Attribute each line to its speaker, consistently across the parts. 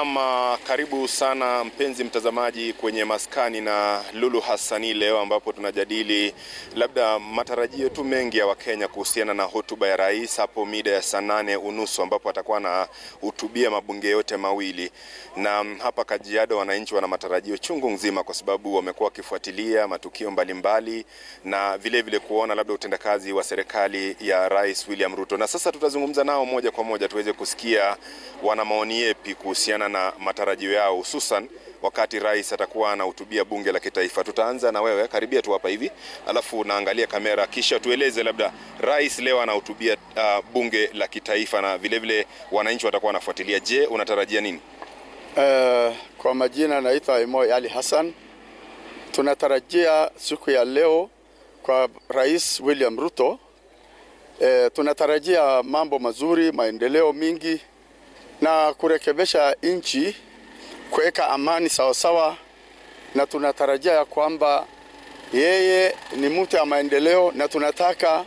Speaker 1: Naam, karibu sana mpenzi mtazamaji kwenye maskani na Lulu Hassani leo, ambapo tunajadili labda matarajio tu mengi ya Wakenya kuhusiana na hotuba ya rais hapo mida ya saa 8:30 ambapo atakuwa na hutubia mabunge yote mawili. Na hapa Kajiado wananchi wana matarajio chungu nzima, kwa sababu wamekuwa wakifuatilia matukio mbalimbali na vile vile kuona labda utendakazi wa serikali ya Rais William Ruto. Na sasa tutazungumza nao moja kwa moja tuweze kusikia wana maoni yepi kuhusiana na matarajio yao, hususan wakati rais atakuwa anahutubia bunge la kitaifa. Tutaanza na wewe, karibia tu hapa hivi, alafu naangalia kamera, kisha tueleze labda rais leo anahutubia bunge la kitaifa na vile vile wananchi watakuwa wanafuatilia. Je, unatarajia nini?
Speaker 2: Kwa majina naitwa Imoy Ali Hassan. Tunatarajia siku ya leo kwa Rais William Ruto, tunatarajia mambo mazuri, maendeleo mingi na kurekebisha nchi, kuweka amani sawa, na tunatarajia ya kwamba yeye ni mtu wa maendeleo, na tunataka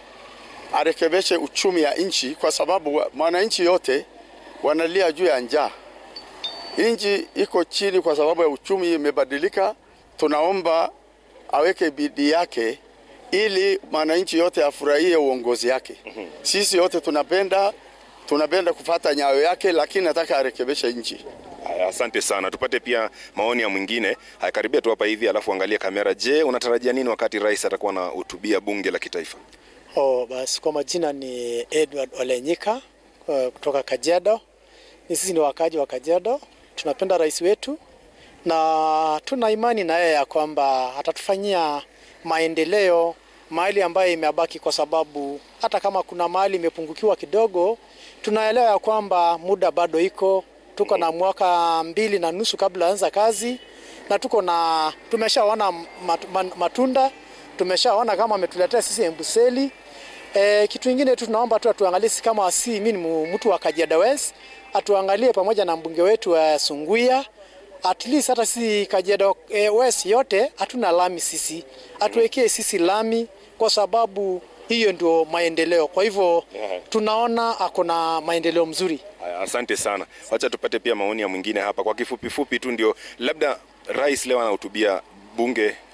Speaker 2: arekebishe uchumi ya nchi, kwa sababu wananchi yote wanalia juu ya njaa. Nchi iko chini kwa sababu ya uchumi imebadilika. Tunaomba aweke bidii yake ili wananchi yote afurahie uongozi yake. Sisi yote tunapenda kufuata nyayo yake, lakini nataka arekebishe nchi.
Speaker 1: Asante sana. Tupate pia maoni ya mwingine. Karibia tu hapa hivi, alafu angalia kamera. Je, unatarajia nini wakati rais atakuwa anahutubia bunge la kitaifa?
Speaker 3: Basi kwa majina ni Edward Olenyika kutoka Kajiado. Sisi ni wakaji wa Kajiado. Tunapenda rais wetu na tuna imani na yeye ya kwamba atatufanyia maendeleo mahali ambayo imebaki, kwa sababu hata kama kuna mahali imepungukiwa kidogo, tunaelewa ya kwamba muda bado iko. Tuko na mwaka 2.5 kabla anza kazi, na tumeshaona matunda, tumeshaona kama ametuletea sisi Embuseli. Kitu kingine tu tunaomba tu atuangalie kama mimi ni mtu wa Kajiado West, atuangalie pamoja na mbunge wetu wa Sunguya. At least hata sisi Kajiado West yote hatuna lami sisi. Atuwekee sisi lami, kwa sababu hiyo ndio maendeleo. Kwa hivyo tunaona akona maendeleo mzuri.
Speaker 1: Asante sana. Wacha tupate pia maoni ya mwingine hapa. Kwa kifupi tu ndio labda rais leo anahutubia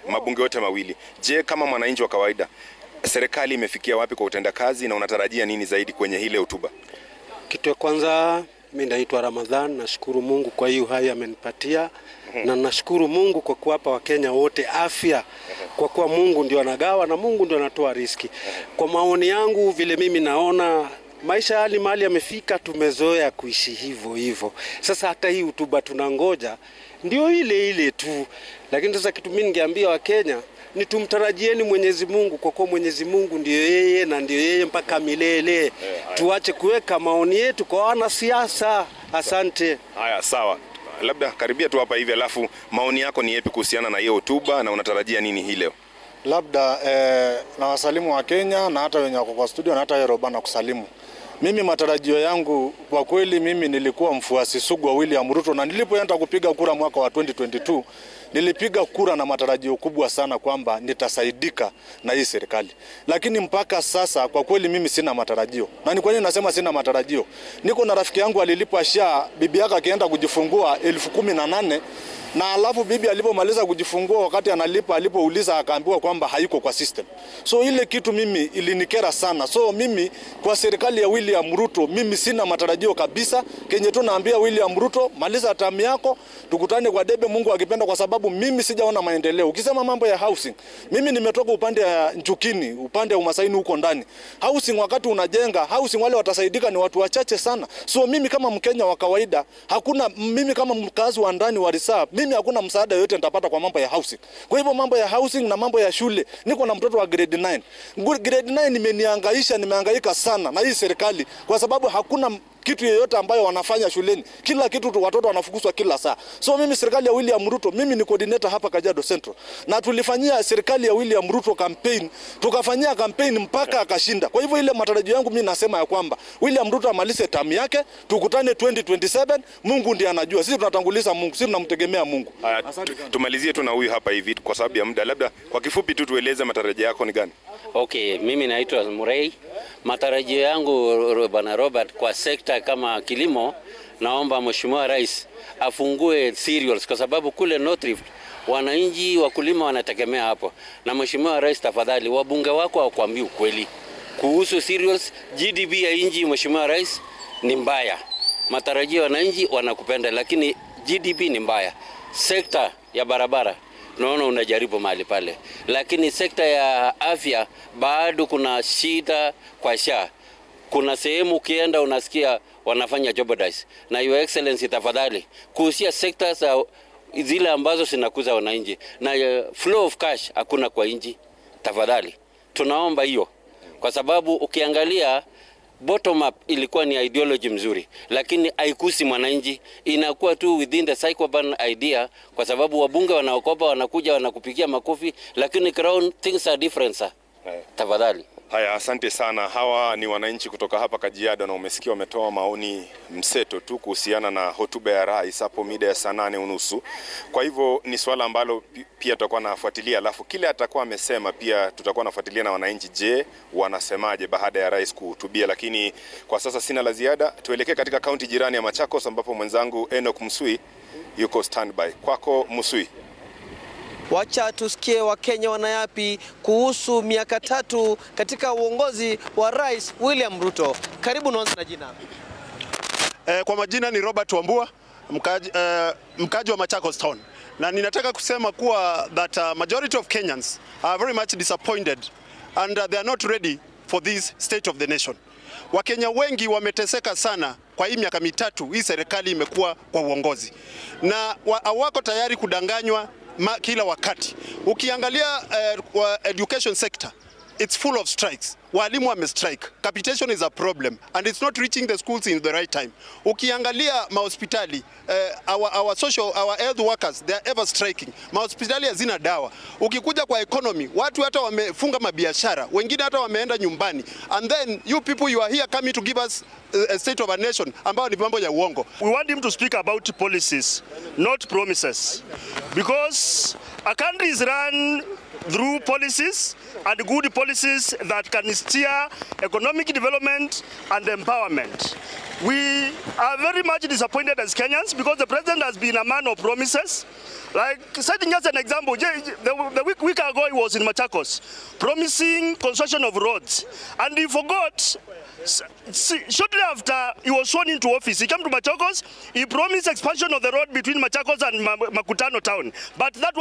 Speaker 1: mabunge yote mawili. Je, kama mwananchi wa kawaida, serikali imefikia wapi kwa utendakazi na unatarajia nini zaidi kwenye ile hotuba?
Speaker 4: Kitu ya kwanza, mimi naitwa Ramadhan. Nashukuru Mungu kwa hiyo uhai amenipatia, na nashukuru Mungu kwa kuwapa Wakenya wote afya, kwa kuwa Mungu ndio anagawa na Mungu ndio anatoa riziki. Kwa maoni yangu, vile mimi naona maisha hali mahali yamefika, tumezoea kuishi hivyo. Sasa hata hii hotuba tunangoja ndio ile tu. Lakini sasa kitu mimi ningeambia Wakenya ni tumtarajieni Mwenyezi Mungu, kwa kuwa Mwenyezi Mungu ndio yeye na ndio yeye mpaka milele. Tuache kuweka maoni yetu kwa wanasiasa. Asante.
Speaker 1: Haya, sawa. Labda karibia tu hapa hivi, alafu maoni yako ni yapi kuhusiana na hiyo hotuba na unatarajia nini hii leo?
Speaker 5: Labda na wasalimu wa Kenya na hata wenye wako kwa studio na hata Yoruba na kusalimu. Mimi matarajio yangu kwa kweli, mimi nilikuwa mfuasi sugu wa William Ruto, na nilipoenda kupiga kura mwaka wa 2022 nilipiga kura na matarajio kubwa sana kwamba nitasaidika na hii serikali. Lakini mpaka sasa kwa kweli mimi sina matarajio. Na ni kwa nini nasema sina matarajio? Niko na rafiki yangu alilipwa bibi yake akienda kujifungua 18,000, na alafu bibi alipomaliza kujifungua, wakati alipouliza akaambiwa kwamba haiko kwa system. So ile kitu mimi ilinikera sana. So mimi kwa serikali ya William Ruto mimi sina matarajio kabisa. Kenye tu naambia William Ruto, maliza tamu yako, tukutane kwa debe Mungu akipenda, kwa sababu mimi sijaona maendeleo. Ukisema mambo ya housing, mimi nimetoka upande ya Njukini, upande wa Umasaini huko ndani. Housing wakati unajenga, housing wale watasaidika ni watu wachache sana. So mimi kama Mkenya wa kawaida, mimi kama mkazi wa ndani wa Risa, mimi hakuna msaada yote nitapata kwa mambo ya housing. Kwa hivyo mambo ya housing na mambo ya shule, niko na mtoto wa grade 9. Grade 9 nimehangaika sana na hii serikali, kwa sababu hakuna kitu yoyote ambayo wanafanya shuleni. Kila kitu watoto wanafukuzwa kila saa. So mimi serikali ya William Ruto, mimi ni coordinator hapa Kajiado Central. Na tulifanyia serikali ya William Ruto campaign, tukafanyia campaign mpaka akashinda. Kwa hivyo ile matarajio yangu mimi nasema ya kwamba William Ruto amalize tamu yake, tukutane 2027, Mungu ndiye anajua. Sisi tunatanguliza Mungu, sisi tunamtegemea Mungu.
Speaker 1: Tumalizie tu na huyu hapa hivi kwa sababu ya muda. Labda kwa kifupi tu tueleze matarajio yako ni gani?
Speaker 6: Okay, mimi naitwa Murray. Matarajio yangu Bwana Robert kwa sekta kama kilimo, naomba Mheshimiwa Rais afungue cereals kwa sababu kule North Rift wananchi wakulima wanategemea hapo. Na Mheshimiwa Rais, tafadhali wabunge wako wakwambie ukweli kuhusu cereals. GDP ya nchi Mheshimiwa Rais ni mbaya. Matarajio wananchi wanakupenda lakini GDP ni mbaya. Sekta ya barabara naona unajaribu mahali pale, lakini sekta ya afya bado kuna shida kwa SHA. Kuna sehemu ukienda unasikia wanafanya jeopardize. Na Your Excellency, tafadhali kuhusia sekta za zile ambazo zinakuza wananchi na flow of cash hakuna kwa nchi. Tafadhali tunaomba hiyo, kwa sababu ukiangalia bottom up ilikuwa ni ideology mzuri, lakini haikusi mwananchi, inakuwa tu within the psychoban idea, kwa sababu wabunge wanaokopa wanakuja wanakupigia makofi, lakini ground things are different sir. Tafadhali.
Speaker 1: Haya, asante sana. Hawa ni wananchi kutoka hapa Kajiado na umesikia wametoa maoni mseto tu kuhusiana na hotuba ya rais hapo mida ya saa 8:30. Kwa hivyo ni swala ambalo pia tutakuwa nafuatilia, alafu kile atakuwa amesema pia tutakuwa nafuatilia na wananchi, je, wanasemaje baada ya rais kuhutubia. Lakini kwa sasa sina la ziada. Tuelekee katika kaunti jirani ya Machakos ambapo mwenzangu Enoch Musui yuko standby. Kwako Musui.
Speaker 7: Wacha tusikie Wakenya wanayapi kuhusu miaka 3 katika uongozi wa Rais William Ruto. Karibu, naanza na jina.
Speaker 8: Kwa majina ni Robert Wambua, mkaji wa Machakos Town. Na ninataka kusema kuwa that majority of Kenyans are very much disappointed and they are not ready for this state of the nation. Wakenya wengi wameteseka sana kwa hii miaka 3 hii serikali imekuwa kwa uongozi. Na hawako tayari kudanganywa kila wakati. Ukiangalia education sector, it's full of strikes. Walimu wamestrike. Capitation is a problem and it's not reaching the schools in the right time. Ukiangalia mahospitali, our health workers, they are ever striking. Mahospitali hazina dawa. Ukikuja kwa economy, watu hata wamefunga mabiashara, wengine hata wameenda nyumbani. And then you people, you are here coming to give us a state of a nation ambao ni mambo ya uongo.
Speaker 9: We want him to speak about policies, not promises. Because a country is run through policies and good policies that can steer economic development and empowerment. We are very much disappointed as Kenyans because the president has been a man of promises. Like, citing just an example, the week ago he was in Machakos promising construction of roads, and he forgot. Shortly after he was sworn into office, he came to Machakos, he promised expansion of the road between Machakos and Makutano town. But that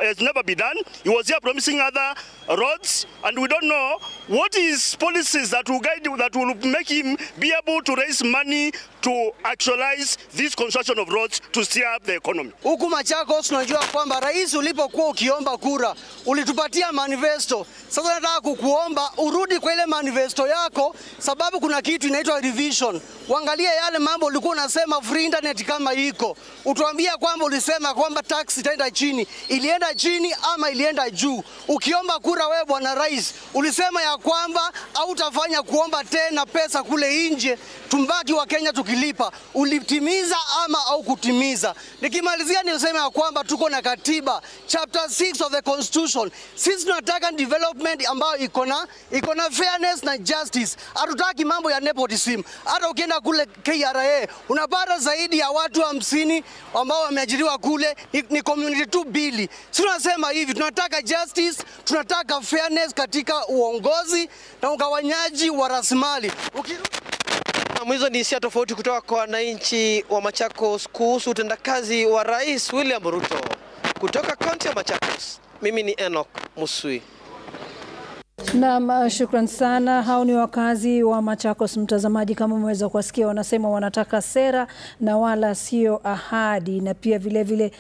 Speaker 9: has never been done. He was here promising other roads, and we don't know what is policies that will guide, that will make him be able to raise money to actualize this construction of roads to steer up the economy.
Speaker 7: Huku Machakos tunajua kwamba rais ulipokuwa ukiomba kura, ulitupatia manifesto. Sasa nataka kukuomba urudi kwa ile manifesto yako, sababu kuna kitu inaitwa revision. Uangalie yale mambo ulikuwa unasema free internet kama iko. Utuambia kwamba ulisema kwamba tax itaenda chini. Ilienda chini ama ilienda juu? Ukiomba kura wewe bwana rais, ulisema ya kwamba hautafanya kuomba tena pesa kule nje, tumbaki wa Kenya tukilipa. Ulitimiza ama au kutimiza? Nikimalizia nilisema ya kwamba tuko na katiba, chapter 6 of the constitution. Sisi tunataka development ambayo iko na fairness na justice. Hatutaki mambo ya nepotism. Hata ukienda kule KRA unapata zaidi ya watu 50 ambao wameajiriwa kule, ni community 2 bili. Sisi tunasema hivi, tunataka justice, tunataka fairness katika uongozi na ugawanyaji wa rasilimali. Hizo ni hisia tofauti kutoka kwa wananchi wa Machakos kuhusu utendakazi wa Rais William Ruto. Kutoka kaunti ya Machakos, mimi ni Enoch Musui.
Speaker 10: Naam, shukran sana. Hao ni wakazi wa Machakos, mtazamaji. Kama umeweza kusikia, wanasema wanataka sera na wala sio ahadi, na pia vile vile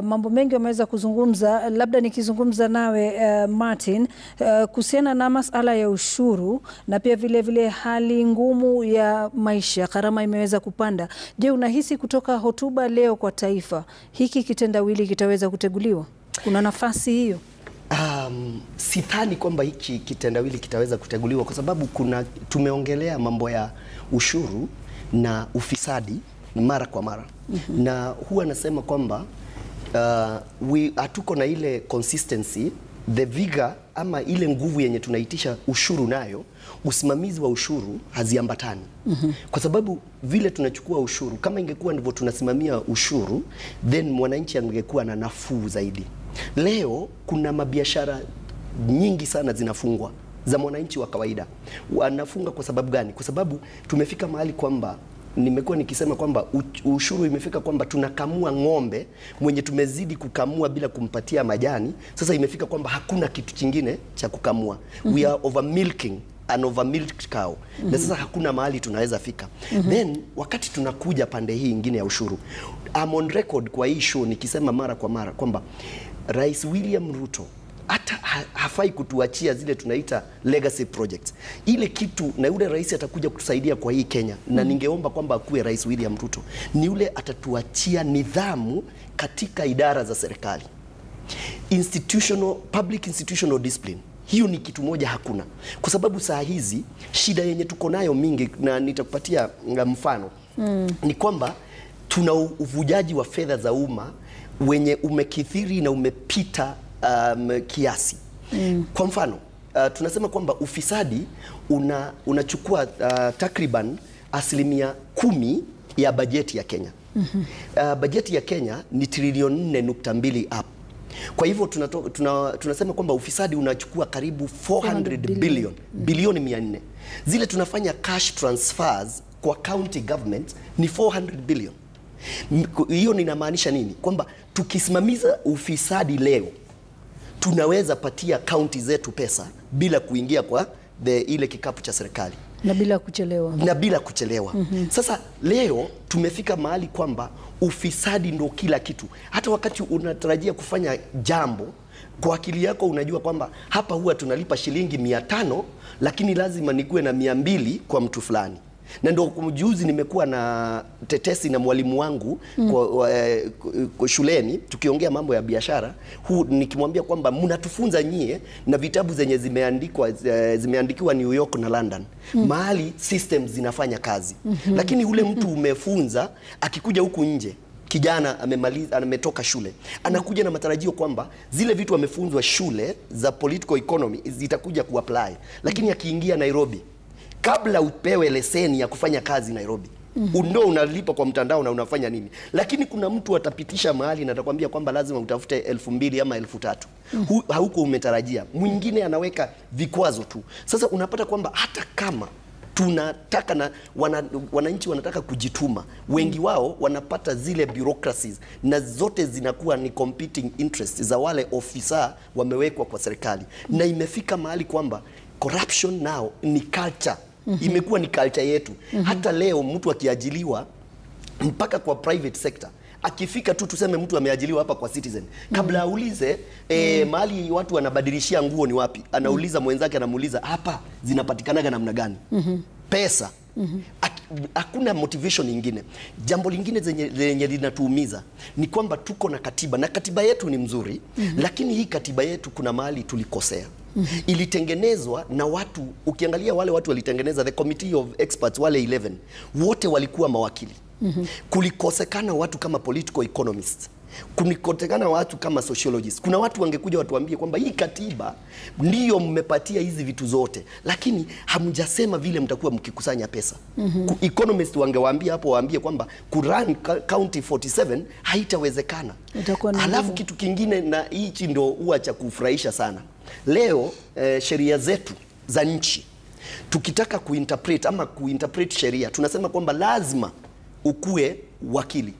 Speaker 10: mambo mengi wameweza kuzungumza. Labda nikizungumza nawe Martin, kuhusiana na masuala ya ushuru na pia vile vile hali ngumu ya maisha, gharama imeweza kupanda. Je, unahisi kutoka hotuba leo kwa taifa hiki kitendawili kitaweza kuteguliwa? Kuna nafasi hiyo?
Speaker 11: Sidhani kwamba hiki kitendawili kitaweza kuteguliwa kwa sababu tumeongelea mambo ya ushuru na ufisadi mara kwa mara. Na huwa nasema kwamba hatuko na ile consistency the vigor ama ile nguvu yenye tunaitisha ushuru nayo, usimamizi wa ushuru haziambatani. Kwa sababu vile tunachukua ushuru, kama ingekuwa ndivyo tunasimamia ushuru, then mwananchi angekuwa na nafuu zaidi. Leo kuna mabiashara nyingi sana zinafungwa za mwananchi wa kawaida. Wanafunga kwa sababu gani? Kwa sababu tumefika mahali kwamba, nimekuwa nikisema kwamba ushuru imefika kwamba tunakamua ng'ombe mwenye tumezidi kukamua bila kumpatia majani. Sasa imefika kwamba hakuna kitu kingine cha kukamua. We are over milking an over milked cow. Na sasa hakuna mahali tunaweza fika. Then wakati tunakuja pande hii ingine ya ushuru, I'm on record kwa hii show nikisema mara kwa mara kwamba Rais William Ruto hata hafai kutuachia zile tunaita legacy projects. Ile kitu na yule rais atakuja kutusaidia kwa hii Kenya, na ningeomba kwamba akuwe Rais William Ruto, ni yule atatuachia nidhamu katika idara za serikali. Public institutional discipline. Hiyo ni kitu moja hakuna. Kwa sababu saa hizi shida yenye tuko nayo mingi, na nitakupatia mfano, ni kwamba tuna uvujaji wa fedha za umma wenye umekithiri na umepita kiasi. Kwa mfano, tunasema kwamba ufisadi unachukua takriban 10% ya bajeti ya Kenya. Bajeti ya Kenya ni trilioni 4.2 up. Kwa hivyo tunasema kwamba ufisadi unachukua karibu 400 billion, bilioni 400. Zile tunafanya cash transfers kwa county government ni 400 billion. Hiyo ninamaanisha nini? Kwamba tukisimamiza ufisadi leo, tunaweza patia county zetu pesa bila kuingia kwa ile kikapu cha serikali.
Speaker 10: Na bila kuchelewa. Sasa leo tumefika mahali kwamba ufisadi ndo kila kitu. Hata wakati unatarajia kufanya jambo, kwa akili yako unajua kwamba hapa huwa tunalipa shilingi 500, lakini lazima nikuwe na 200 kwa mtu fulani. Na ndio kumjuzi nimekuwa na tetesi na mwalimu wangu kwa shuleni tukiongea mambo ya biashara, nikimwambia kwamba mnatufunza nyie na vitabu zenye zimeandikiwa New York na London, mahali systems zinafanya kazi. Lakini ule mtu umefunza akikuja huku nje, kijana ametoka shule, anakuja na matarajio kwamba zile vitu amefunzwa shule za political economy zitakuja kuapply. Lakini akiingia Nairobi, kabla upewe leseni ya kufanya kazi Nairobi, ndio unalipa kwa mtandao na unafanya nini. Lakini kuna mtu atapitisha mahali na atakwambia kwamba lazima utafute 2,000 ama 3,000. Hauko umetarajia. Mwingine anaweka vikwazo tu. Sasa unapata kwamba hata kama tunataka na wananchi wanataka kujituma, wengi wao wanapata zile bureaucracies na zote zinakuwa ni competing interests za wale ofisa wamewekwa kwa serikali. Na imefika mahali kwamba corruption now ni culture. Imekuwa ni culture yetu. Hata leo mtu akiajiliwa mpaka kwa private sector, akifika tu tuseme mtu ameajiliwa hapa kwa Citizen, kabla aulize mahali watu wanabadilishia nguo ni wapi, anauliza mwenzake, anamuuliza hapa zinapatikanaga namna gani? Pesa. Hakuna motivation nyingine. Jambo lingine zenye linatuumiza ni kwamba tuko na katiba, na katiba yetu ni mzuri, lakini hii katiba yetu kuna mahali tulikosea. Ilitengenezwa na watu, ukiangalia wale watu walitengeneza, the committee of experts, wale 11 wote walikuwa mawakili. Kulikosekana watu kama political economists, kulikosekana watu kama sociologists. Kuna watu wangekuja watuambie kwamba hii katiba ndiyo mmepatia hizi vitu zote, lakini hamjasema vile mtakuwa mkikusanya pesa. Economists wangewaambia hapo, waambie kwamba kurun county 47 haitawezekana. Alafu kitu kingine, na hichi ndio huwa cha kufurahisha sana, leo sheria zetu za nchi tukitaka kuinterpret sheria, tunasema kwamba lazima ukue wakili.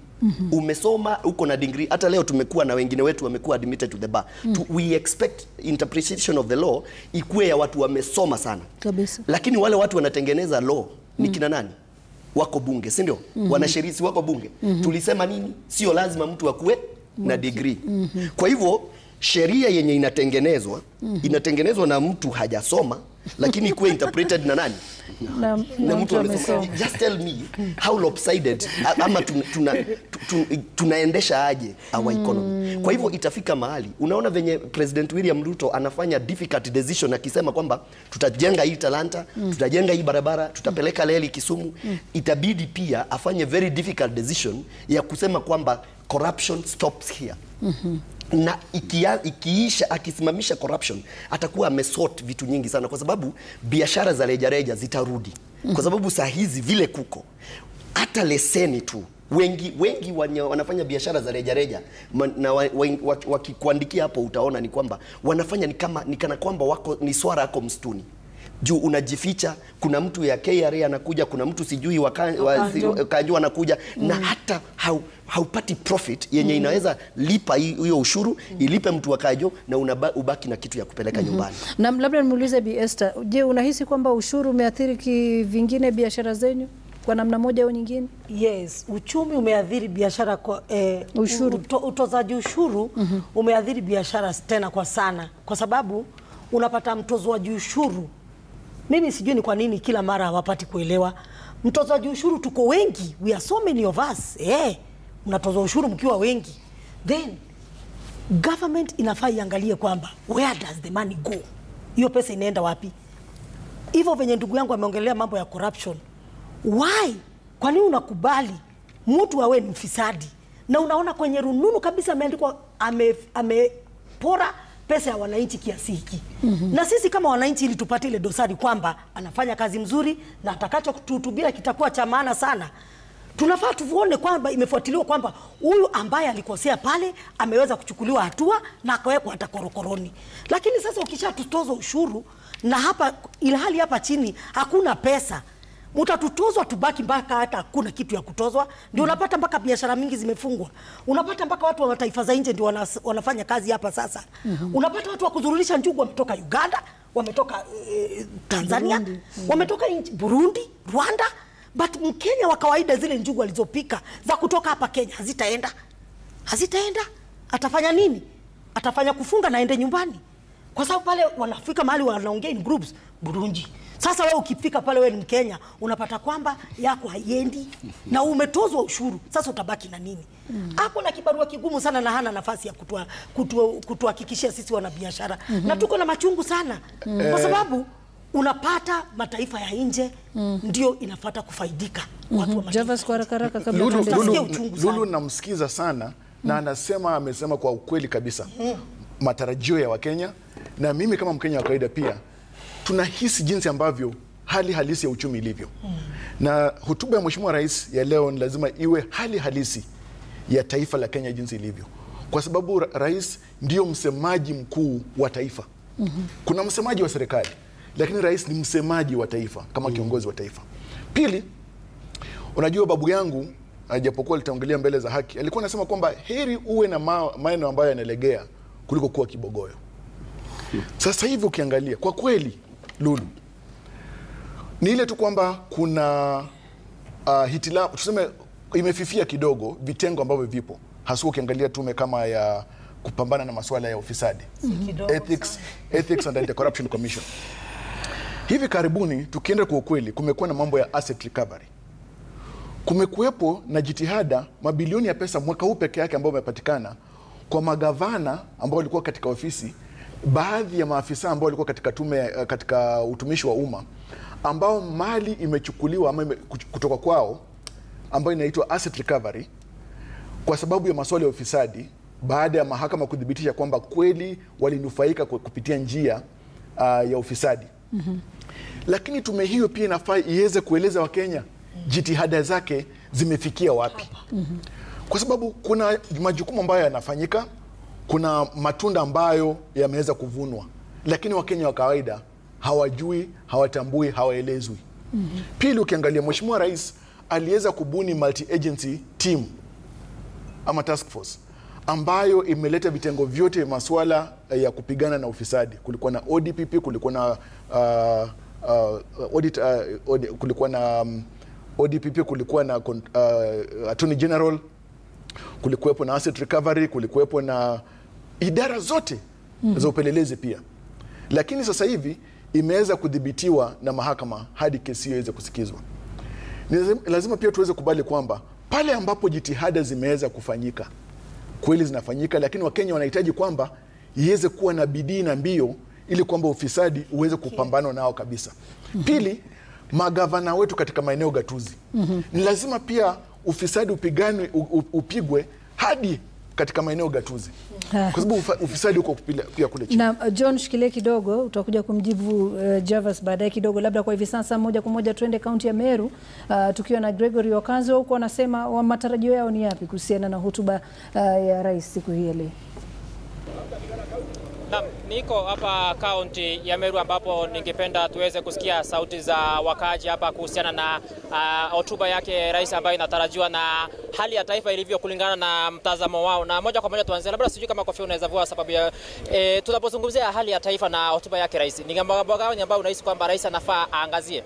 Speaker 10: Umesoma, uko na degree. Hata leo tumekuwa na wengine wetu wamekuwa admitted to the bar. We expect interpretation of the law ikuwe ya watu wamesoma sana. Kabisa. Lakini wale watu wanatengeneza law ni kina nani? Wako bunge, si ndio? Wanasheria wako bunge. Tulisema nini? Sio lazima mtu akue na degree. Kwa hivyo sheria yenye inatengenezwa na mtu hajasoma, lakini ikuwe interpreted na nani? Na mtu amesoma. Just tell me how lopsided ama tunaendesha aje our economy. Kwa hivyo itafika mahali unaona venye President William Ruto anafanya difficult decision akisema kwamba tutajenga hii Talanta, tutajenga hii barabara, tutapeleka reli Kisumu. Itabidi pia afanye very difficult decision ya kusema kwamba
Speaker 11: corruption stops here. Na ikiisha, akisimamisha corruption, atakuwa amesort vitu nyingi sana, kwa sababu biashara za rejareja zitarudi. Kwa sababu saa hizi vile kuko hata leseni tu, wengi wanafanya biashara za rejareja na wakikuandikia hapo utaona ni kwamba wanafanya ni kana kwamba wako ni swara yako msituni. Juu unajificha, kuna mtu ya KRA anakuja, kuna mtu sijui Kanjo anakuja, na hata haupati profit yenye inaweza lipa hiyo ushuru, ilipe mtu wa Kanjo na ubaki na kitu ya kupeleka nyumbani.
Speaker 10: Na labda nimuulize Bi Esther, je, unahisi kwamba ushuru umeathiri kivingine biashara zenyu kwa namna moja au nyingine?
Speaker 12: Yes, uchumi umeathiri biashara kwa ushuru. Utozaji ushuru umeathiri biashara tena kwa sana, kwa sababu unapata mtozwaji ushuru. Mimi sijui ni kwa nini kila mara hawapati kuelewa. Mtozaji ushuru tuko wengi, we are so many of us. Mnatoza ushuru mkiwa wengi. Then government inafaa iangalie kwamba where does the money go? Hiyo pesa inaenda wapi? Hivyo venye ndugu yangu ameongelea mambo ya corruption. Why? Kwa nini unakubali mtu awe ni mfisadi? Na unaona kwenye rununu kabisa ameandikwa amepora pesa ya wananchi kiasi hiki. Na sisi kama wananchi, ili tupate ile dosari kwamba anafanya kazi mzuri na atakacho kutuhutubia kitakuwa cha maana sana, tunafaa tuone kwamba imefuatiliwa kwamba huyu ambaye alikosea pale ameweza kuchukuliwa hatua na akawekwa hata korokoroni. Lakini sasa ukishatutoza ushuru na hapa ilhali hapa chini hakuna pesa, mtatutozwa tubaki mpaka hata hakuna kitu ya kutozwa. Ndio unapata mpaka biashara mingi zimefungwa. Unapata mpaka watu wa mataifa za nje ndio wanafanya kazi hapa sasa. Unapata watu wa kuzurulisha njugu wametoka Uganda, wametoka Tanzania, wametoka Burundi, Rwanda. But Mkenya wa kawaida zile njugu alizopika za kutoka hapa Kenya hazitaenda. Atafanya nini? Atafanya kufunga na aende nyumbani. Kwa sababu pale wanafika mahali wanaongea in groups Burundi. Sasa wewe ukifika pale, wewe ni Mkenya, unapata kwamba yako haiendi na umetozwa ushuru. Sasa utabaki na nini? Hapo na kibarua kigumu sana, na hana nafasi ya kutuhakikishia sisi wanabiashara. Na tuko na machungu sana. Kwa sababu unapata mataifa ya nje ndio inafuata kufaidika. Watu wa
Speaker 10: Javas kwa haraka kabla
Speaker 13: Lulu namsikiza sana na amesema kwa ukweli kabisa matarajio ya Wakenya, na mimi kama Mkenya wa kawaida pia tunahisi jinsi ambavyo hali halisi ya uchumi ilivyo. Na hotuba ya Mheshimiwa Rais ya leo ni lazima iwe hali halisi ya taifa la Kenya jinsi ilivyo. Kwa sababu Rais ndio msemaji mkuu wa taifa. Kuna msemaji wa serikali, lakini Rais ni msemaji wa taifa kama kiongozi wa taifa. Pili, unajua babu yangu ajapokuwa alitaongelea mbele za haki, alikuwa anasema kwamba heri uwe na maeneo ambayo yanalegea kuliko kuwa kibogoyo. Sasa hivi ukiangalia kwa kweli Lulu, ni ile tu kwamba kuna hitilafu, tuseme imefifia kidogo vitengo ambavyo vipo, hasa ukiangalia tume kama ya kupambana na masuala ya ufisadi, Ethics and Anti-Corruption Commission. Hivi karibuni tukienda kwa ukweli, kumekuwa na mambo ya asset recovery. Kumekuwepo na jitihada mabilioni ya pesa mwaka huu peke yake ambao umepatikana kwa magavana ambao walikuwa katika ofisi, baadhi ya maafisa ambao walikuwa katika tume, katika utumishi wa umma, ambao mali imechukuliwa ama kutoka kwao ambayo inaitwa asset recovery kwa sababu ya masuala ya ufisadi, baada ya mahakama kudhibitisha kwamba kweli walinufaika kupitia njia ya ufisadi. Lakini tume hiyo pia inafaa iweze kueleza Wakenya jitihada zake zimefikia wapi. Kwa sababu kuna majukumu ambayo yanafanyika, kuna matunda ambayo yameweza kuvunwa, lakini Wakenya wa kawaida hawajui, hawatambui, hawaelezwi. Pili, ukiangalia Mheshimiwa Rais aliweza kubuni multi-agency team ama task force ambayo imeleta vitengo vyote masuala ya kupigana na ufisadi. Kulikuwa na ODPP, kulikuwa na kulikuwa na ODPP, kulikuwa na Attorney General, kulikuwepo na asset recovery, kulikuwepo na idara zote za upelelezi pia. Lakini sasa hivi imeweza kudhibitiwa na mahakama hadi kesi hiyo iweze kusikizwa. Lazima pia tuweze kubali kwamba pale ambapo jitihada zimeweza kufanyika, kweli zinafanyika, lakini Wakenya wanahitaji kwamba iweze kuwa na bidii na mbio ili kwamba ufisadi uweze kupambana nao kabisa. Pili, magavana wetu katika maeneo gatuzi. Ni lazima pia ufisadi upigwe hadi katika maeneo gatuzi, kwa sababu ufisadi uko pia kule chini.
Speaker 10: Na John, shikilie kidogo, utakuja kumjibu Javas baadaye kidogo. Labda kwa hivi sasa moja kwa moja tuende kaunti ya Meru, tukiwa na Gregory Wakazi. Huko wanasema matarajio yao ni yapi kuhusiana na hotuba ya rais siku hii ya leo?
Speaker 14: Niko hapa kaunti ya Meru ambapo ningependa tuweze kusikia sauti za wakaaji hapa kuhusiana na hotuba yake rais ambayo inatarajiwa na hali ya taifa ilivyo kulingana na mtazamo wao. Na moja kwa moja tuanze, labda sijui kama Koffi unaweza vua sababu ya tunapozungumzia hali ya taifa na hotuba yake rais, ni mambo gani ambayo unahisi kwamba rais anafaa aangazie?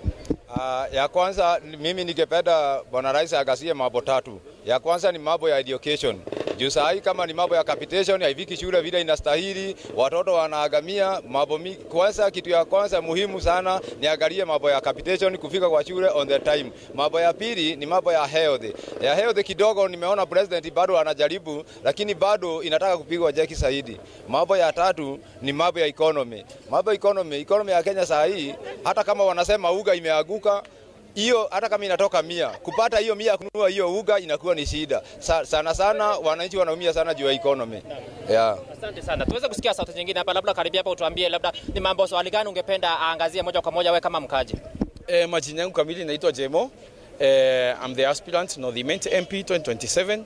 Speaker 15: Ya kwanza mimi ningependa bwana rais aangazie mambo tatu. Ya kwanza ni mambo ya education. Juu sahi kama ni mambo ya capitation haifiki shule vile inastahili, watoto wanaagamia mambo kwanza. Kitu ya kwanza muhimu sana ni angalie mambo ya capitation, kufika kwa shule on the time. Mambo ya pili ni mambo ya health. Ya health kidogo nimeona president bado anajaribu, lakini bado inataka kupigwa jeki zaidi. Mambo ya tatu ni mambo ya economy. Mambo ya economy ya Kenya sahi, hata kama wanasema uga imeanguka, hiyo hata kama inatoka 100, kupata hiyo 100 kununua hiyo uga inakuwa ni shida. Sana sana wananchi wanaumia sana juu ya economy. Yeah.
Speaker 14: Asante sana. Tuweze kusikia sauti nyingine hapa, labda karibia hapa utuambie labda ni mambo swali gani ungependa aangazie moja kwa moja wewe kama mkaji.
Speaker 16: Majina yangu kamili naitwa Jemo. I'm the aspirant North MP 2027.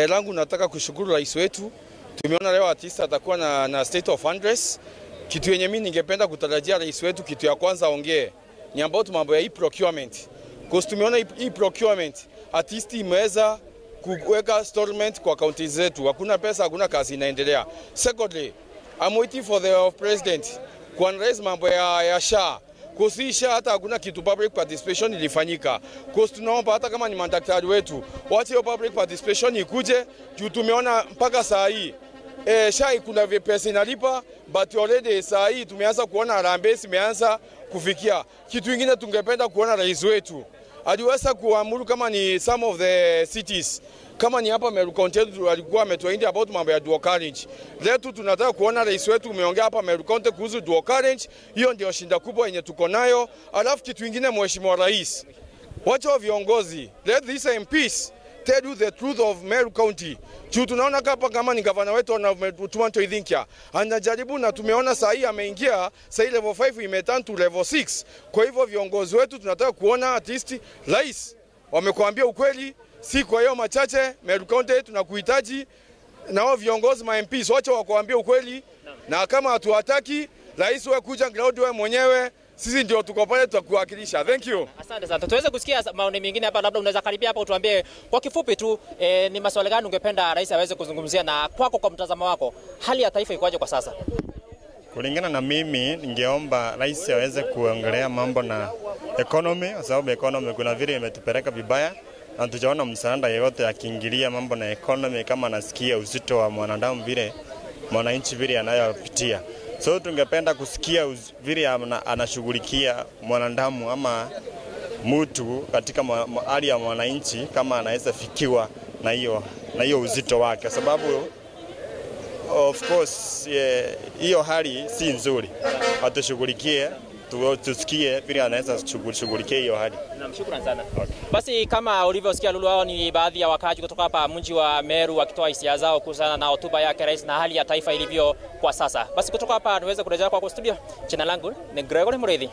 Speaker 16: Langu nataka kushukuru rais wetu. Tumeona leo artista atakuwa na state of address. Kitu yenye mimi ningependa kutarajia rais wetu, kitu ya kwanza ongee ni about mambo ya e-procurement. Because tumeona e-procurement artisti imeweza kuweka installment kwa county zetu. Hakuna pesa, hakuna kazi inaendelea. Secondly, I'm waiting for the president kuanraise mambo ya SHA. Because SHA hata hakuna kitu public participation ilifanyika. Because tunaomba hata kama ni madaktari wetu, wacha hiyo public participation ikuje, juu tumeona mpaka saa hii SHA kuna pesa inalipa, but already saa hii tumeanza kuona harambee imeanza kufikia. Kitu kingine tungependa kuona rais wetu aliweza kuamuru kama ni some of the cities, kama ni hapa Meru County alikuwa ametuahidi about mambo ya dual carriage. Leo tunataka kuona rais wetu umeongea hapa Meru County kuhusu dual carriage. Hiyo ndio shinda kubwa yenye tuko nayo. Alafu kitu kingine, mheshimiwa rais, wacha viongozi, let these MPs tell you the truth of Meru County. Juu tunaona kama ni gavana wetu anatuma to Idhinkia anajaribu, na tumeona saa hii ameingia, saa hii level 5 imeturn to level 6. Kwa hivyo viongozi wetu tunataka kuona at least rais wamekuambia ukweli, si kwa hiyo machache. Meru County tunakuhitaji, na wao viongozi ma MPs wacha wakuambia ukweli, na kama hatuwataki rais wewe kuja ground wewe mwenyewe, sisi ndio tuko pale tutakuwakilisha. Thank you.
Speaker 14: Asante sana. Tuweze kusikia maoni mengine hapa, labda unaweza karibia hapa utuambie kwa kifupi tu ni masuala gani ungependa rais aweze kuzungumzia, na kwako kwa mtazamo wako hali ya taifa ikoje kwa sasa?
Speaker 17: Kulingana na mimi ningeomba rais aweze kuongelea mambo na economy, kwa sababu economy kuna vile imetupeleka vibaya na tujaona msaada yeyote akiingilia mambo na economy, kama nasikia uzito wa mwanadamu vile mwananchi vile anayopitia. So tungependa kusikia vile anashughulikia mwanadamu ama mtu katika hali ya mwananchi, kama anaweza fikiwa na hiyo uzito wake, sababu of course hiyo hali si nzuri. Atushughulikie, tusikie vile anaweza kushughulikia hiyo hali.
Speaker 14: Naam, shukrani sana. Okay. Basi kama ulivyosikia Lulu, hao ni baadhi ya wakazi kutoka hapa mji wa Meru wakitoa hisia zao kuhusiana na hotuba yake rais na hali ya taifa ilivyo kwa sasa. Basi kutoka hapa niweze kurejea kwa studio. Jina langu ni Gregory Mureithi.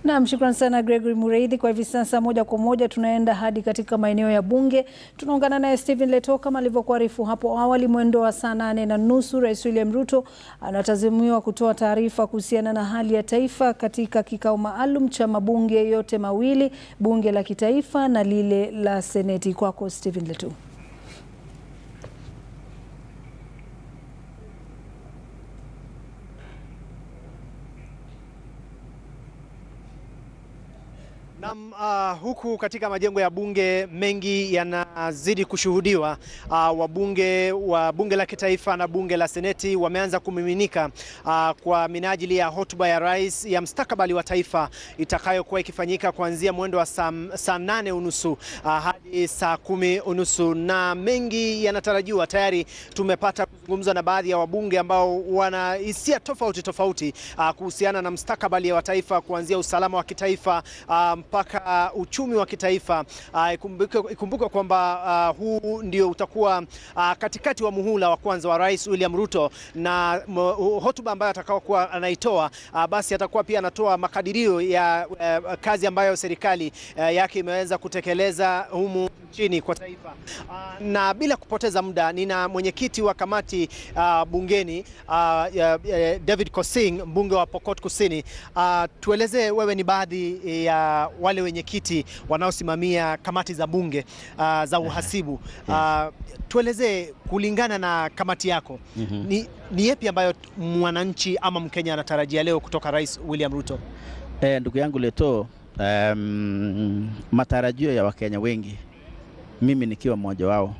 Speaker 10: Naam, shukrani sana Gregory Mureithi. Kwa hivi sasa moja kwa moja tunaenda hadi katika maeneo ya bunge. Tunaungana naye Stephen Leto. Kama alivyokuarifu hapo awali, mwendo wa saa 8:30 Rais William Ruto anatazamiwa kutoa taarifa kuhusiana na hali ya taifa katika kikao maalum cha mabunge yote mawili, bunge la kitaifa na lile la seneti. Kwako Stephen Leto.
Speaker 18: Huku katika majengo ya bunge mengi yanazidi kushuhudiwa. Wabunge wa bunge la kitaifa na bunge la seneti wameanza kumiminika kwa minajili ya hotuba ya rais ya mustakabali wa taifa itakayokuwa ikifanyika kuanzia mwendo wa saa 8:30 hadi saa 10:30, na mengi yanatarajiwa. Tayari tumepata kuzungumza na baadhi ya wabunge ambao wana hisia tofauti kuhusiana na mustakabali wa taifa, kuanzia usalama wa kitaifa mpaka uchumi wa kitaifa. Ikumbuke kwamba huu ndio utakuwa katikati wa muhula wa kwanza wa Rais William Ruto, na hotuba ambayo atakayokuwa anaitoa basi atakuwa pia anatoa makadirio ya kazi ambayo serikali yake imeweza kutekeleza humu nchini kwa taifa. Na bila kupoteza muda, nina mwenyekiti wa kamati bungeni David Kosing, mbunge wa Pokot Kusini. Tueleze, wewe ni baadhi ya wale wenyekiti wanaosimamia kamati za bunge za uhasibu. Tueleze, kulingana na kamati yako, ni yapi ambayo mwananchi ama Mkenya anatarajia leo kutoka Rais William Ruto?
Speaker 19: Ndugu yangu Leto, matarajio ya Wakenya wengi, mimi nikiwa mmoja wao,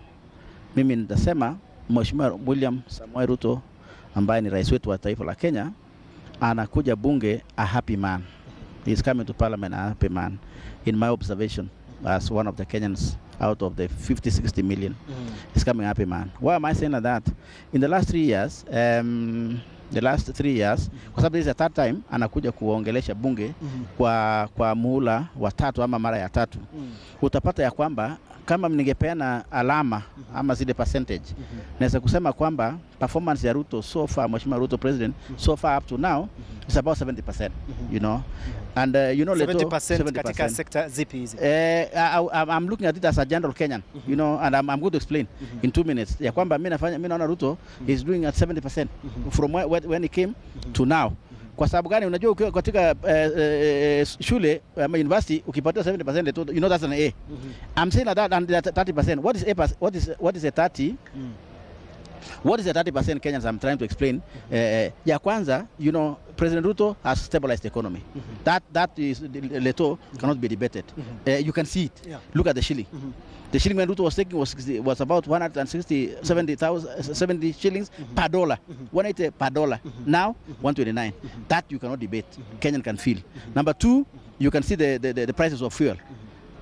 Speaker 19: mimi nitasema Mheshimiwa William Samoei Ruto ambaye ni rais wetu wa taifa la Kenya anakuja bunge a happy man. He is coming to parliament a happy man, in my observation, as one of the Kenyans out of the 50-60 million. He's coming a happy man. Why am I saying that? In the last 3 years, kwa sababu this is the third time anakuja kuongelesha bunge kwa muhula wa tatu ama mara ya tatu, utapata ya kwamba kama ningepeana alama ama zile percentage, naweza kusema kwamba performance ya Ruto so far, Mheshimiwa Ruto president, so far up to now is about 70%, you know. And you know,
Speaker 18: 70% katika sekta zipi hizi?
Speaker 19: I'm looking at it as a general Kenyan, you know, and I'm going to explain in 2 minutes. Ya kwamba mimi naona Ruto is doing at 70% from when he came to now. Kwa sababu gani? Unajua ukiwa katika shule ama university ukipata 70%, you know that's an A. I'm saying that and that 30%. What is a what is a 30? What is the 30% Kenyans I'm trying to explain? Ya kwanza, you know, President Ruto has stabilized the economy. That is Leto cannot be debated. You can see it. Yeah. Look at the shilling. The shilling when Ruto was taking was about 70 shillings per dollar. 180 per dollar. Now 129. That you cannot debate. Kenyan can feel. Number two, you can see the prices of fuel.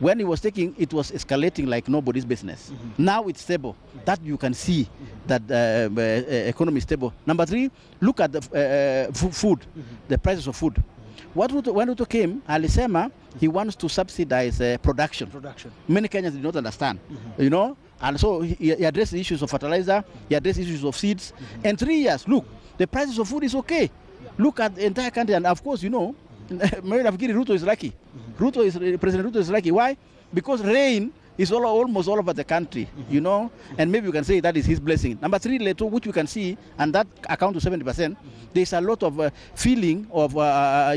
Speaker 19: When he was taking, it was escalating like nobody's business. Now it's stable. That you can see that economy is stable. Number three, look at the food, the prices of food. When Ruto came, alisema he wants to subsidize production. Many Kenyans did not understand, you know, and so he addressed the issues of fertilizer, he addressed issues of seeds. And 3 years, look, the prices of food is okay. Look at the entire country, and of course, you know, Ruto is lucky. President Ruto is lucky. Why? Because rain is almost all over the country, you know, and maybe you can say that is his blessing. Number three, Leto, which you can see, and that account to 70%, there's a lot of feeling of,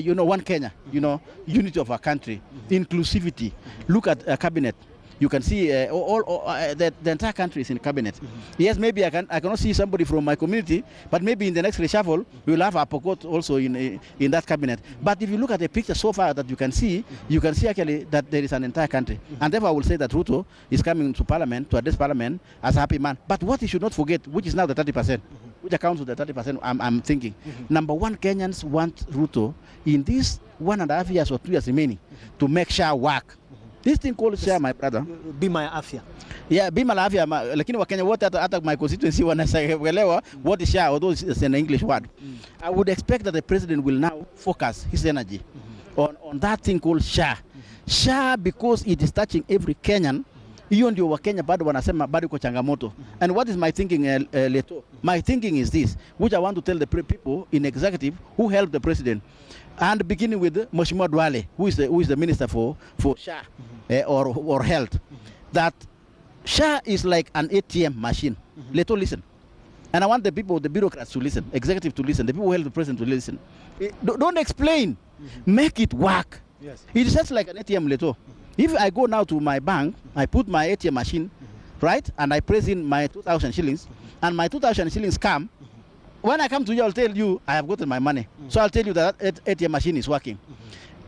Speaker 19: you know, one Kenya, you know, unity of our country, inclusivity. Look at cabinet. You can see the entire country is in cabinet. Yes, maybe I cannot see somebody from my community, but maybe in the next reshuffle, we will have a Pokot also in that cabinet. But if you look at the picture so far that you can see actually that there is an entire country. And therefore I will say that Ruto is coming to parliament, to address parliament as a happy man. But what he should not forget, which is now the 30%, which accounts to the 30% I'm thinking. Number one, Kenyans want Ruto in these 1.5 years or 2 years remaining to make SHA work. This thing called SHA, my brother.
Speaker 18: Bima ya afya.
Speaker 19: Yeah, bima la afya, lakini Wakenya wote hata my constituency wanaelewa what is SHA, although it's an English word. I would expect that the president will now focus his energy on that thing called SHA. SHA, because it is touching every Kenyan. Hiyo ndio Wakenya bado wanasema bado kwa changamoto. And what is my thinking, Leto? My thinking is this, which I want to tell the people in executive who helped the president. And beginning with Mheshimiwa Duale, who is the minister for SHA or health, that SHA is like an ATM machine. Leto, listen. And I want the people, the bureaucrats to listen, executive to listen, the people who help the president to listen. Don't explain. Make it work. Yes. It is just like an ATM, Leto. If I go now to my bank, I put my ATM machine, right, and I press in my 2,000 shillings, and my 2,000 shillings come. When I come to you, I'll tell you I have gotten my money. So I'll tell you that ATM machine is working.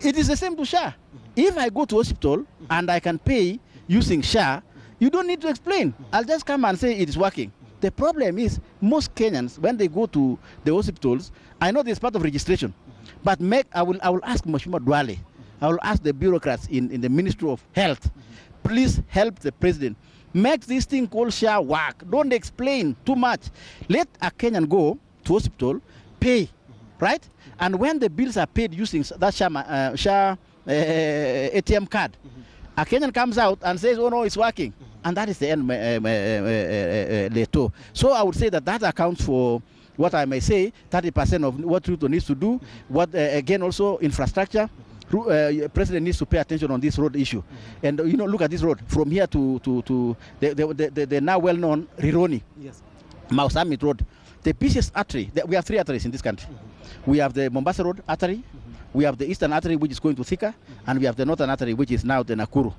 Speaker 19: It is the same to SHA. If I go to hospital and I can pay using SHA, you don't need to explain. I'll just come and say it is working. The problem is most Kenyans, when they go to the hospitals, I know there's part of registration, but I will ask Mheshimiwa Duale, I will ask the bureaucrats in the Ministry of Health, please help the president. Make this thing called SHA work. Don't explain too much. Let a Kenyan go to hospital, pay, right? And when the bills are paid using that SHA ATM card. A Kenyan comes out and says, oh no, it's working. And that is the end Leto. So I would say that accounts for what I may say, 30% of what Ruto needs to do. What again also infrastructure. President needs to pay attention on this road issue. And look at this road from here to the now well-known Rironi, Mau Summit Road. The busiest artery, we have 3 arteries in this country. We have the Mombasa Road artery, we have the Eastern artery, which is going to Thika, and we have the Northern artery, which is now the Nakuru.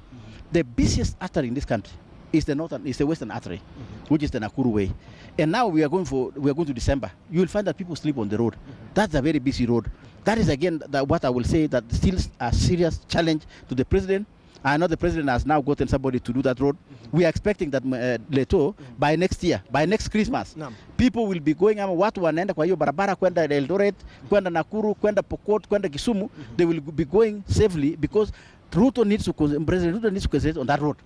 Speaker 19: The busiest artery in this country is the Western artery, which is the Nakuru way. And now we are going to December. You will find that people sleep on the road. That's a very busy road. That is again what I will say, that still a serious challenge to the president. I know the president has now gotten somebody to do that road. We are expecting that Leto by next year, by next Christmas, people will be going, watu wanaenda kwa hiyo barabara kwenda Eldoret, kwenda Nakuru, kwenda Pokot, kwenda Kisumu. They will be going safely because President Ruto needs to concentrate on that road.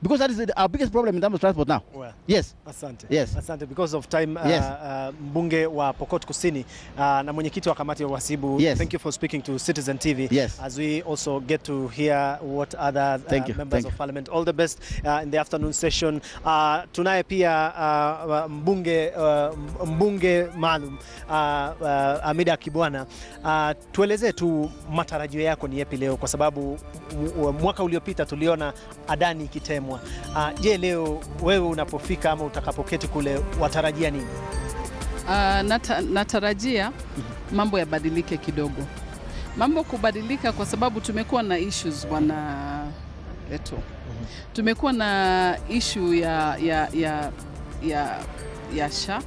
Speaker 19: Because that is our biggest problem in terms of transport now.
Speaker 18: Well,
Speaker 19: yes.
Speaker 18: Asante.
Speaker 19: Yes.
Speaker 18: Asante. Because of time,
Speaker 19: yes.
Speaker 18: Mbunge wa Pokot Kusini na mwenyekiti wa kamati ya uhasibu,
Speaker 19: yes.
Speaker 18: Thank you for speaking to Citizen TV.
Speaker 19: Yes.
Speaker 18: As we also get to hear what other members of parliament. All the best in the afternoon session. Tunaye pia mbunge maalum Hamida Kibwana. Tueleze tu matarajio yako ni yapi leo, kwa sababu mwaka uliopita tuliona Adani ikitemwa. Je, leo wewe unapofika ama utakapoketi kule watarajia nini?
Speaker 20: Natarajia mambo yabadilike kidogo. Mambo kubadilika kwa sababu tumekuwa na issues bwana Leto. Tumekuwa na issue ya SHA,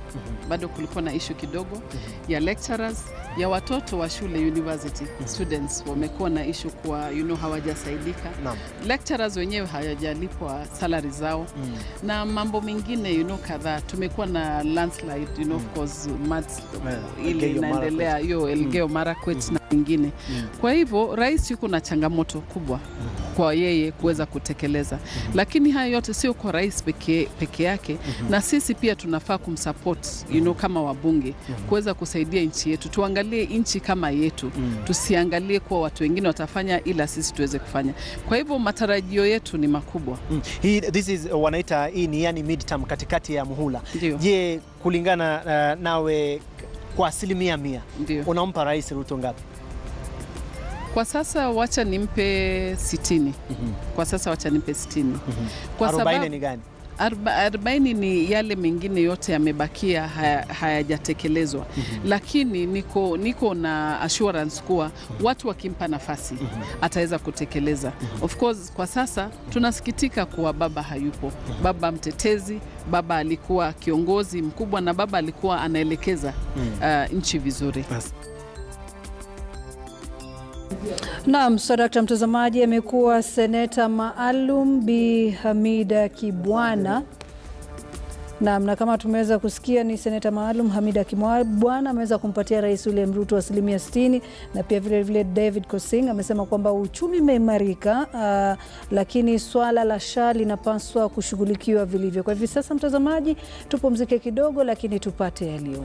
Speaker 20: bado kulikuwa na issue kidogo ya lecturers, ya watoto wa shule university students wamekuwa na issue kwa hawajasaidika. Lecturers wenyewe hawajalipwa salary zao na mambo mengine kadhaa. Tumekuwa na landslide of course ile inaendelea hiyo Elgeyo Marakwet na mengine. Kwa hivyo rais yuko na changamoto kubwa kwa yeye kuweza kutekeleza, lakini haya yote sio kwa rais peke yake, na sisi pia tunafaa kumsupport kama wabunge kuweza kusaidia nchi yetu. Tuangalie nchi kama yetu, tusiangalie kwa watu wengine watafanya ila sisi tuweze kufanya. Kwa hivyo matarajio yetu ni makubwa.
Speaker 18: This is wanaita hii ni yani midterm, katikati ya muhula. Je, kulingana nawe kwa 100% unampa rais Ruto ngapi?
Speaker 20: Kwa sasa wacha nimpe 60. Kwa sasa wacha nimpe 60.
Speaker 18: Kwa 40 ni gani?
Speaker 20: 40 ni yale mengine yote yamebakia hayajatekelezwa. Lakini niko na assurance kuwa watu wakimpa nafasi ataweza kutekeleza. Of course kwa sasa tunasikitika kuwa baba hayupo. Baba mtetezi, baba alikuwa kiongozi mkubwa na baba alikuwa anaelekeza nchi vizuri.
Speaker 10: Naam, Sadakta mtazamaji, amekuwa seneta maalum Bi Hamida Kibwana. Naam, na kama tumeweza kusikia ni seneta maalum Hamida Kibwana ameweza kumpatia Rais William Ruto 60%, na pia vile David Kosing amesema kwamba uchumi umeimarika, lakini swala la SHA linapaswa kushughulikiwa vilivyo. Kwa hivi sasa mtazamaji, tupumzike kidogo lakini tupate yaliyo.